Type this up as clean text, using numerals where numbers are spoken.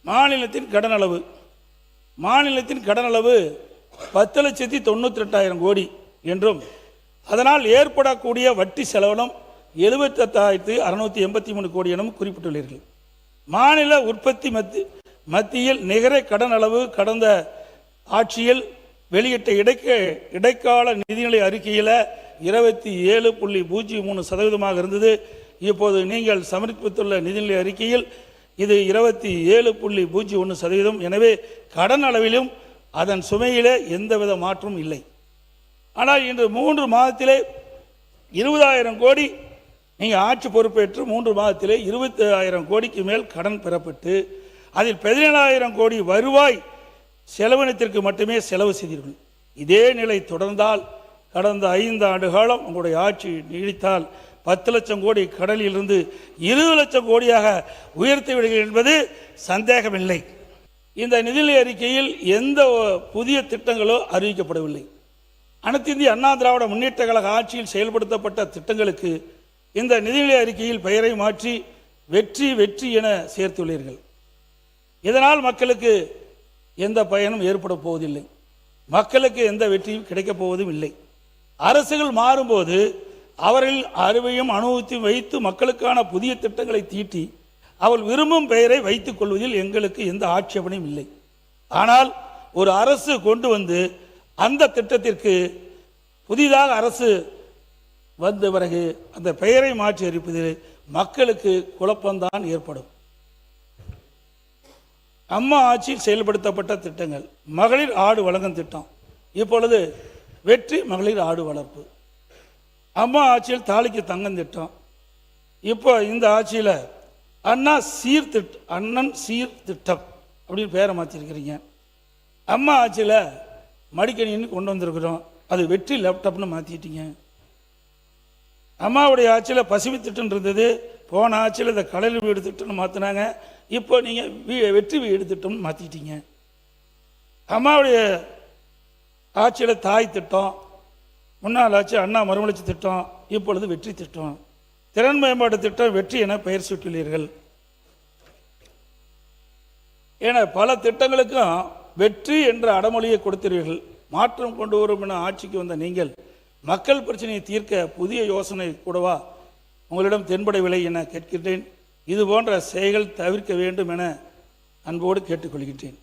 மாநிலத்தின் கடன் அளவு 10,98,000 கோடி என்றும் அதனால் ஏற்படக்கூடிய வட்டி செலவனம் 78,683 கோடி எனவும் குறிப்பிட்டுள்ளீர்கள். மாநில உற்பத்தி மத்தியில் நிகர கடன் அளவு கடந்த ஆட்சியில் வெளியிட்ட இடைக்கால நிதிநிலை அறிக்கையில் 27.03% இருந்தது. இப்போது நீங்கள் சமர்ப்பித்துள்ள நிதிநிலை அறிக்கையில் இது 27.01%. எனவே கடன் அளவிலும் அதன் சுமையிலே எந்தவித மாற்றமும் இல்லை. ஆனால் இன்று 3 மாதத்திலே 20,000 கோடி நீங்கள் ஆட்சி பொறுப்பேற்று 3 மாதத்திலே 20,000 கோடிக்கு மேல் கடன் பெறப்பட்டு அதில் 17,000 கோடி வருவாய் செலவினத்திற்கு மட்டுமே செலவு செய்தீர்கள். இதே நிலை தொடர்ந்தால் கடந்த 5 ஆண்டு காலம் உங்களுடைய ஆட்சி நீடித்தால் 10 லட்சம் கோடி கடலிலிருந்து 20 லட்சம் கோடியாக உயர்த்தி விடுகிறது என்பது சந்தேகமில்லை. இந்த நிதிநிலை அறிக்கையில் எந்த புதிய திட்டங்களோ அறிவிக்கப்படவில்லை. அனைத்து இந்திய அண்ணா திராவிட முன்னேற்ற கழக ஆட்சியில் செயல்படுத்தப்பட்ட திட்டங்களுக்கு இந்த நிதிநிலை அறிக்கையில் பெயரை மாற்றி வெற்றி வெற்றி என சேர்த்துள்ளீர்கள். இதனால் மக்களுக்கு எந்த பயனும் ஏற்பட போவதில்லை. மக்களுக்கு எந்த வெற்றியும் கிடைக்கப் போவதும் இல்லை. அரசுகள் மாறும்போது அவர்கள் அறிவையும் அனுபவத்தையும் வைத்து மக்களுக்கான புதிய திட்டங்களை தீட்டி அவள் விரும்பும் பெயரை வைத்துக் கொள்வதில் எங்களுக்கு எந்த ஆட்சேபனையும் இல்லை. ஆனால் ஒரு அரசு கொண்டு வந்து அந்த திட்டத்திற்கு புதிதாக அரசு வந்த பிறகு அந்த பெயரை மாற்றி அறிவிப்பதில் மக்களுக்கு குழப்பம்தான் ஏற்படும். அம்மா ஆட்சியில் செயல்படுத்தப்பட்ட திட்டங்கள் மகளிர் ஆடு வழங்கும் திட்டம், இப்பொழுது வெற்றி மகளிர் ஆடு வளர்ப்பு. அம்மா ஆட்சியில் தாலிக்கு தங்கம் திட்டம், இப்போ இந்த ஆட்சியில் அண்ணன் சீர்திட்டம் அப்படின்னு பேரை மாற்றிருக்கிறீங்க. அம்மா ஆட்சியில் மடிக்கணின்னு கொண்டு வந்திருக்கிறோம், அது வெற்றி லேப்டாப்னு மாற்றிட்டீங்க. அம்மாவுடைய ஆட்சியில் பசுமை திட்டம் இருந்தது, போன ஆட்சியில் இந்த கடல் வீடு திட்டம்னு மாற்றினாங்க. இப்போ நீங்கள் வெற்றி வீடு திட்டம்னு மாற்றிட்டீங்க. அம்மாவுடைய ஆட்சியில் தாய் திட்டம், முன்னாள் ஆட்சி அண்ணா மறுமலர்ச்சி திட்டம், இப்பொழுது வெற்றி திட்டம். திறன் மேம்பாட்டு திட்டம் வெற்றி என பெயர் சூட்டியுள்ளீர்கள். என பல திட்டங்களுக்கும் வெற்றி என்ற அடமொழியை கொடுத்தீர்கள். மாற்றம் கொண்டு வரும் என ஆட்சிக்கு வந்த நீங்கள் மக்கள் பிரச்சனையை தீர்க்க புதிய யோசனை கூடவா உங்களிடம் தென்படவில்லை என கேட்கின்றேன். இது போன்ற செயல்கள் தவிர்க்க வேண்டும் என அன்போடு கேட்டுக்கொள்கின்றேன்.